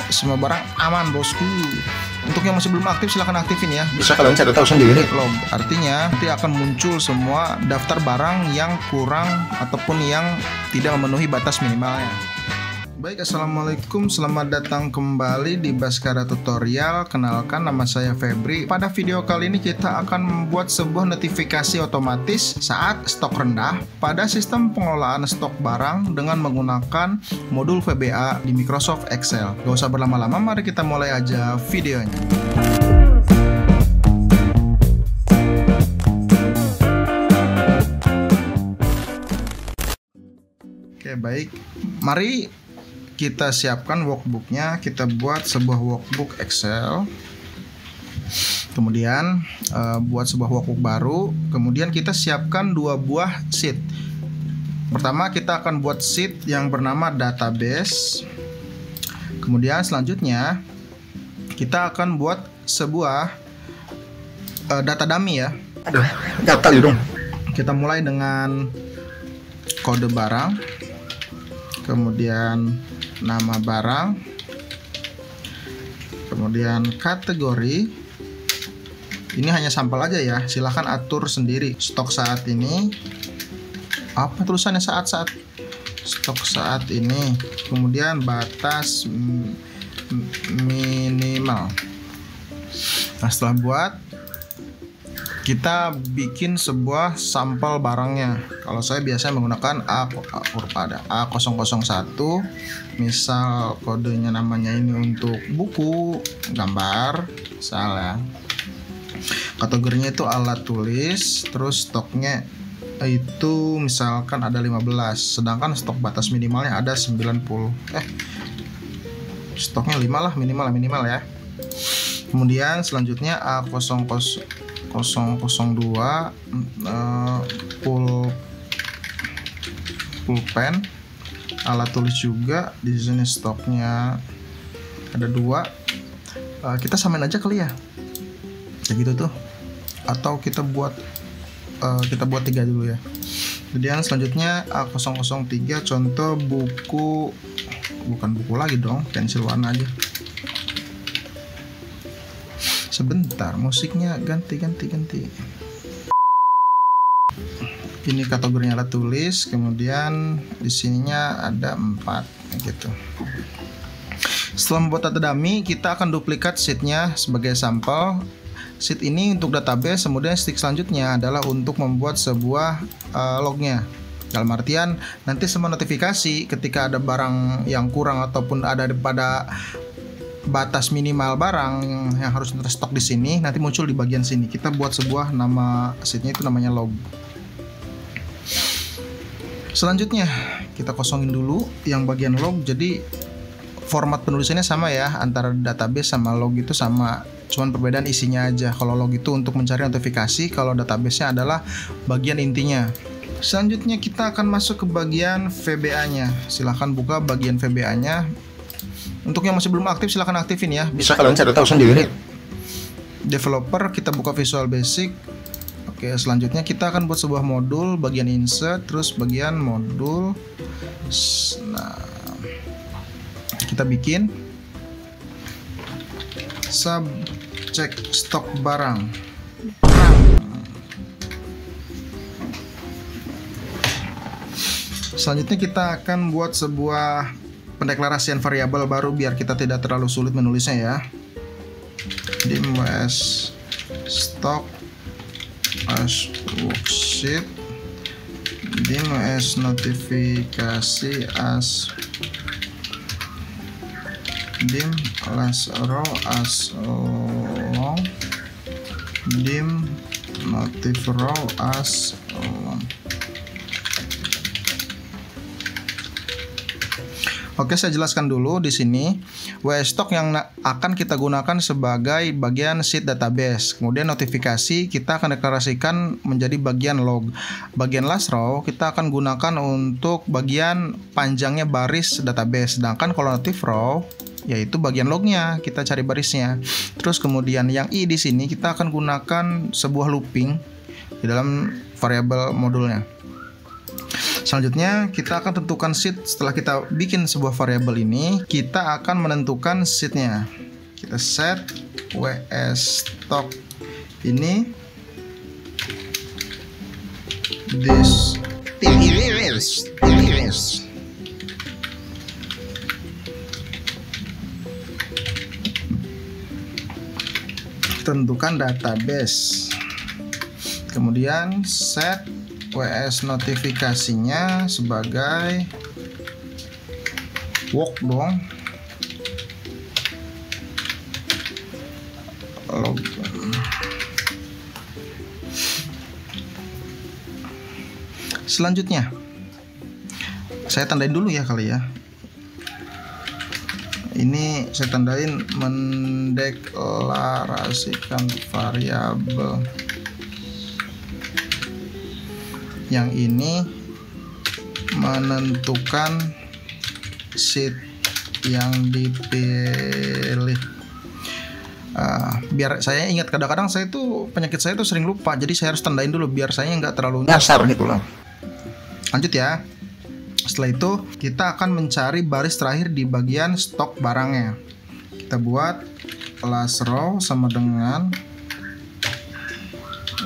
semua barang aman bosku. Untuk yang masih belum aktif silahkan aktifin ya. Bisa kalian cari tahu sendiri. Log artinya nanti akan muncul semua daftar barang yang kurang ataupun yang tidak memenuhi batas minimalnya. Baik, assalamualaikum, selamat datang kembali di Baskara Tutorial. Kenalkan, nama saya Febri. Pada video kali ini kita akan membuat sebuah notifikasi otomatis saat stok rendah pada sistem pengelolaan stok barang dengan menggunakan modul VBA di Microsoft Excel. Gak usah berlama-lama, mari kita mulai aja videonya. Oke, baik, mari kita siapkan workbooknya. Kita buat sebuah workbook Excel, kemudian buat sebuah workbook baru, kemudian kita siapkan dua buah sheet. Pertama kita akan buat sheet yang bernama database, kemudian selanjutnya kita akan buat sebuah data dummy ya. Aduh, gatal ya dong. Kita mulai dengan kode barang, kemudian nama barang, kemudian kategori. Ini hanya sampel aja ya, silahkan atur sendiri. Stok saat ini, apa tulisannya saat stok saat ini, kemudian batas minimal. Nah, setelah buat, kita bikin sebuah sampel barangnya. Kalau saya biasanya menggunakan A001, misal kodenya namanya ini untuk buku, gambar, misalnya. Kategorinya itu alat tulis, terus stoknya itu misalkan ada 15, sedangkan stok batas minimalnya ada 90. Stoknya 5 lah minimal ya. Kemudian selanjutnya A002 pulpen, alat tulis juga. Di sini stoknya ada 2. Kita samain aja kali ya, kayak gitu tuh, atau kita buat 3 dulu ya. Kemudian selanjutnya A003 contoh buku, bukan buku lagi dong, pensil warna aja. Sebentar, musiknya ganti. Ini kategorinya alat tulis, kemudian di sininya ada 4 gitu. Setelah membuat data dummy, kita akan duplikat sheetnya sebagai sampel. Sheet ini untuk database, kemudian stick selanjutnya adalah untuk membuat sebuah lognya. Dalam artian nanti semua notifikasi ketika ada barang yang kurang ataupun ada pada batas minimal barang yang harus terstok di sini, nanti muncul di bagian sini. Kita buat sebuah nama sheetnya, itu namanya log. Selanjutnya kita kosongin dulu yang bagian log. Jadi format penulisannya sama ya, antara database sama log itu sama, cuman perbedaan isinya aja. Kalau log itu untuk mencari notifikasi, kalau database-nya adalah bagian intinya. Selanjutnya kita akan masuk ke bagian VBA-nya. Silahkan buka bagian VBA-nya. Untuk yang masih belum aktif silahkan aktifin ya. Bisa kalian cari tahu sendiri. Developer, kita buka Visual Basic. Oke, selanjutnya kita akan buat sebuah modul, bagian insert, terus bagian modul. Nah, kita bikin subject stok barang. Selanjutnya kita akan buat sebuah pendeklarasian variabel baru biar kita tidak terlalu sulit menulisnya ya. Dim as stock as worksheet, dim as notifikasi as dim last row as long, dim notif row as long. Oke, saya jelaskan dulu di sini. WSTock yang akan kita gunakan sebagai bagian sheet database. Kemudian notifikasi kita akan deklarasikan menjadi bagian log. Bagian last row kita akan gunakan untuk bagian panjangnya baris database. Sedangkan kalau notif row yaitu bagian lognya, kita cari barisnya. Terus kemudian yang i di sini kita akan gunakan sebuah looping di dalam variabel modulnya. Selanjutnya kita akan tentukan sheet. Setelah kita bikin sebuah variabel ini, kita akan menentukan sheetnya. Kita set WS stock ini this tentukan database, kemudian set WS notifikasinya sebagai work dong, login. Selanjutnya saya tandain dulu ya kali ya. Ini saya tandain mendeklarasikan variabel. Yang ini menentukan sheet yang dipilih. Biar saya ingat, kadang-kadang saya tuh penyakit saya tuh sering lupa, jadi saya harus tandain dulu biar saya nggak terlalu Nyasar gitu loh. Lanjut ya. Setelah itu kita akan mencari baris terakhir di bagian stok barangnya. Kita buat class row sama dengan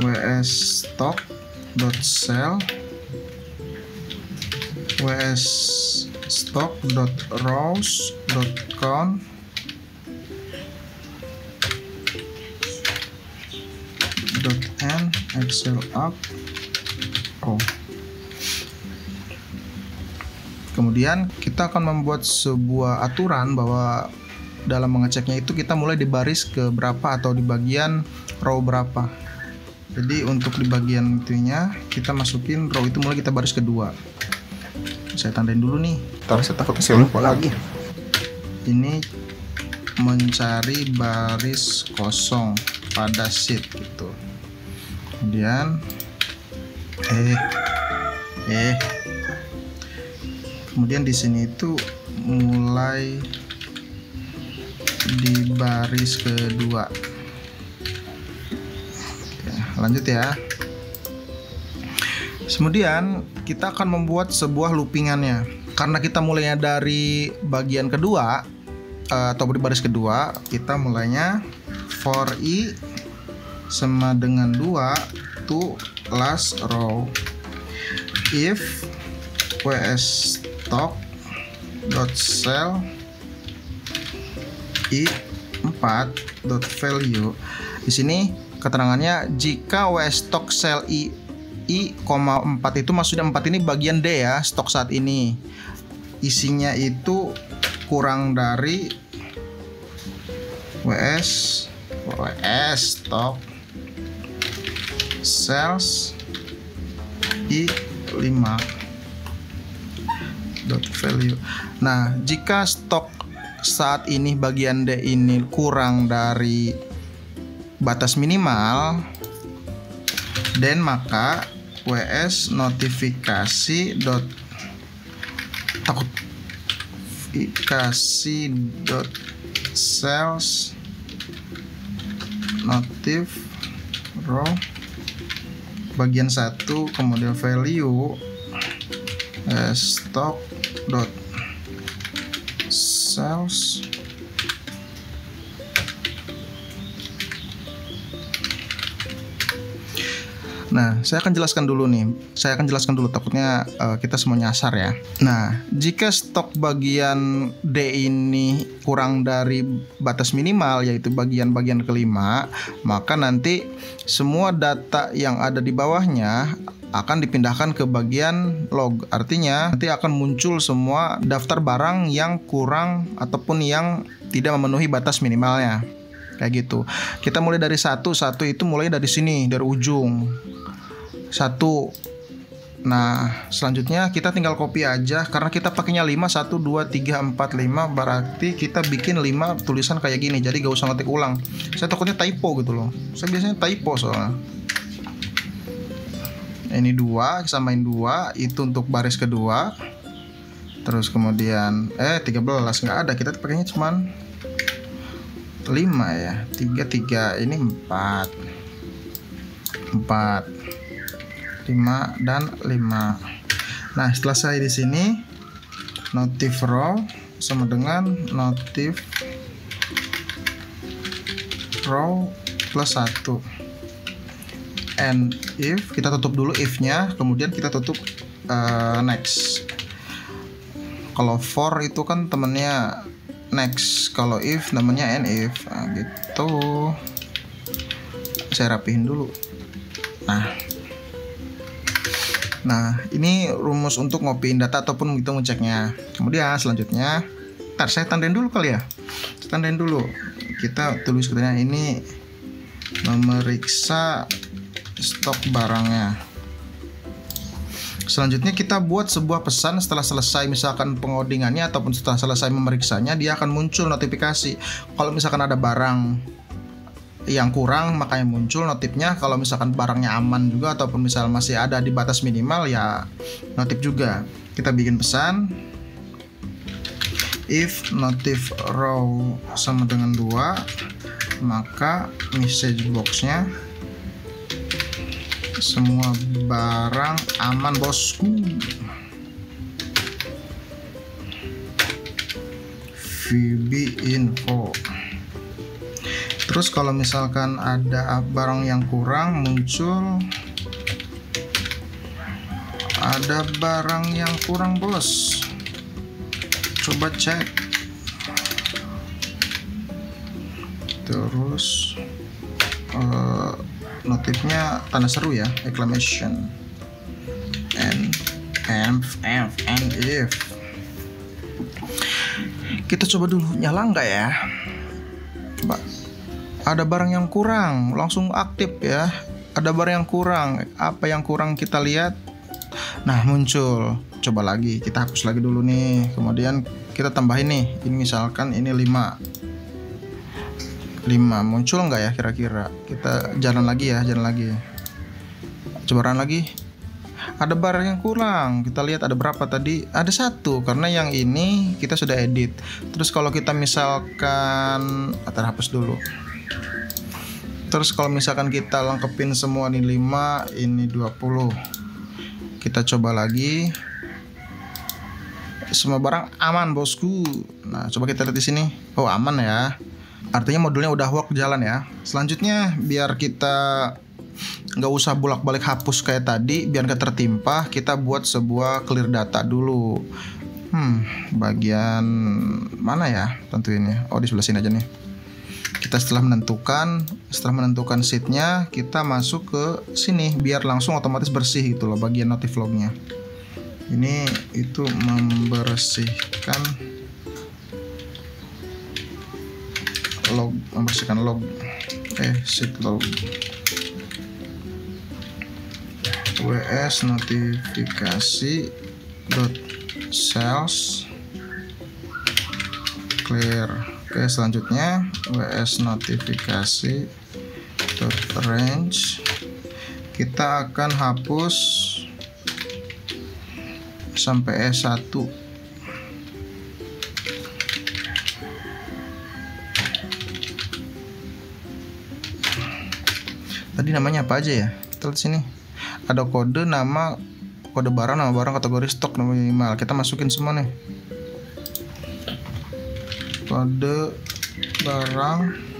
ws stock dot cell ws stock dot rows dot count dot n excel up row. Kemudian kita akan membuat sebuah aturan bahwa dalam mengeceknya itu kita mulai di baris ke berapa atau di bagian row berapa. Jadi untuk di bagian itunya kita masukin row itu mulai kita baris kedua. Saya tandain dulu nih. Tapi saya takutnya saya lupa lagi. Ini mencari baris kosong pada sheet gitu. Kemudian kemudian di sini itu mulai di baris kedua. Oke, lanjut ya. Kemudian kita akan membuat sebuah loopingannya. Karena kita mulainya dari bagian kedua atau di baris kedua, kita mulainya for i sama dengan 2 to last row if ws stock dot cell i4 dot value. Di sini keterangannya jika ws stock cell i,4 itu maksudnya 4 ini bagian D ya, stok saat ini isinya itu kurang dari ws stock cells i5 dot value. Nah, jika stok saat ini bagian D ini kurang dari batas minimal, dan maka ws notifikasi dot cells notif row bagian 1 kemudian value stock dot cells Nah, saya akan jelaskan dulu nih. Saya akan jelaskan dulu, takutnya kita semua nyasar ya. Nah, jika stok bagian D ini kurang dari batas minimal, yaitu bagian-bagian kelima, maka nanti semua data yang ada di bawahnya akan dipindahkan ke bagian log. Artinya nanti akan muncul semua daftar barang yang kurang ataupun yang tidak memenuhi batas minimalnya. Kayak gitu. Kita mulai dari satu itu mulai dari sini, dari ujung. 1. Nah, selanjutnya kita tinggal copy aja karena kita pakainya 5 1 2 3 4 5, berarti kita bikin 5 tulisan kayak gini. Jadi gak usah ngetik ulang. Saya takutnya typo gitu loh. Saya biasanya typo soalnya. Ini 2, samain 2 itu untuk baris kedua. Terus kemudian 13 nggak ada, kita pakainya cuman 5 ya. 3 ini 4 5 dan 5. Nah, setelah saya di sini notif row sama dengan notif row plus 1. And if, kita tutup dulu if-nya, kemudian kita tutup next. Kalau for itu kan temennya next, kalau if namanya and if. Nah, gitu. Saya rapihin dulu. Nah, ini rumus untuk ngopiin data ataupun gitu ngeceknya. Kemudian selanjutnya, ntar saya tandain dulu kali ya. Tandain dulu. Kita tulis katanya ini memeriksa stok barangnya. Selanjutnya kita buat sebuah pesan setelah selesai misalkan pengodingannya ataupun setelah selesai memeriksanya, dia akan muncul notifikasi. Kalau misalkan ada barang yang kurang, makanya muncul notifnya. Kalau misalkan barangnya aman juga ataupun misal masih ada di batas minimal, ya notif juga. Kita bikin pesan if notif row sama dengan 2, maka message boxnya semua barang aman bosku. VB info. Terus kalau misalkan ada barang yang kurang, muncul ada barang yang kurang bos, coba cek. Terus notifnya tanda seru ya, exclamation and if. Kita coba dulu nyala nggak ya, coba. Ada barang yang kurang, langsung aktif ya. Ada barang yang kurang, apa yang kurang kita lihat. Nah, muncul. Coba lagi, kita hapus lagi dulu nih. Kemudian kita tambahin nih. Ini misalkan ini 5. Muncul nggak ya kira-kira? Kita jalan lagi ya, Coba run lagi. Ada barang yang kurang. Kita lihat ada berapa tadi? Ada 1, karena yang ini kita sudah edit. Terus kalau kita misalkan terhapus dulu. Terus kalau misalkan kita lengkapin semua nih 5, ini 20. Kita coba lagi. Semua barang aman bosku. Nah, coba kita lihat di sini. Oh, aman ya. Artinya modulnya udah work jalan ya. Selanjutnya biar kita nggak usah bolak-balik hapus kayak tadi, biar nggak tertimpa, kita buat sebuah clear data dulu. Bagian mana ya tentuinnya? Oh, di sebelah sini aja nih. Kita setelah menentukan sheetnya, kita masuk ke sini biar langsung otomatis bersih gitu loh bagian notif lognya. Ini itu membersihkan log, sheet log. WS notifikasi dot sales clear. Oke, selanjutnya WS notifikasi dot range. Kita akan hapus sampai S1. Tadi namanya apa aja ya? Kita lihat sini. Ada kode, nama barang, kategori stok, nama minimal. Kita masukin semua nih. Kode barang,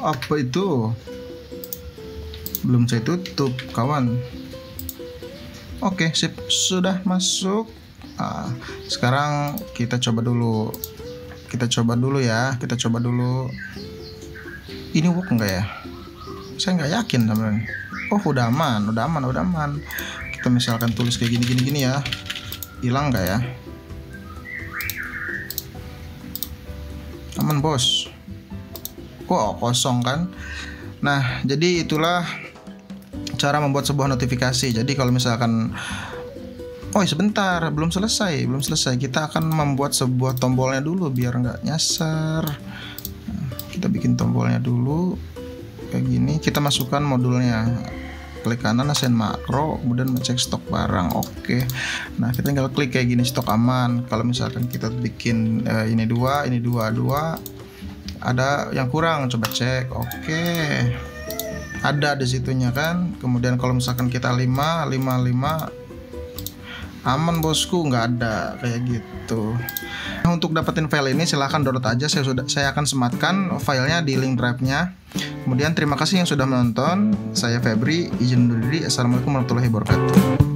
apa itu? Belum saya tutup kawan. Oke, sip, sudah masuk. Sekarang kita coba dulu. Kita coba dulu. Ini work nggak ya? Saya nggak yakin teman-teman. Oh, udah aman. Kita misalkan tulis kayak gini ya. Hilang nggak ya? Aman bos. Wow, kosong kan. Nah, jadi itulah cara membuat sebuah notifikasi. Jadi kalau misalkan Oh sebentar, belum selesai. Kita akan membuat sebuah tombolnya dulu biar nggak nyasar. Nah, kita bikin tombolnya dulu kayak gini. Kita masukkan modulnya. Klik kanan, assign makro, kemudian mencek stok barang. Oke. Nah kita tinggal klik kayak gini, stok aman. Kalau misalkan kita bikin ini dua, ada yang kurang, coba cek. Oke. Ada di situnya kan. Kemudian kalau misalkan kita 5, aman bosku, nggak ada kayak gitu. Nah, untuk dapetin file ini silahkan download aja. Saya akan sematkan filenya di link drive-nya. Kemudian terima kasih yang sudah menonton. Saya Febri, izin undur diri. Assalamualaikum warahmatullahi wabarakatuh.